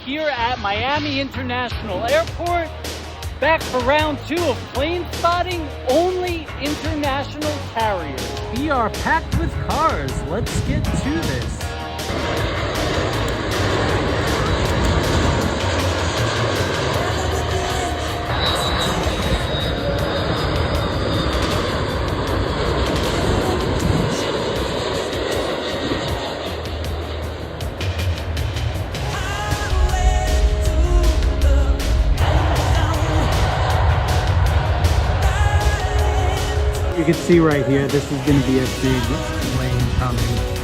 here at Miami International Airport. Back for round 2 of plane spotting, only international carriers. We are packed with cars. Let's get to this. You can see right here, this is going to be a big plane coming.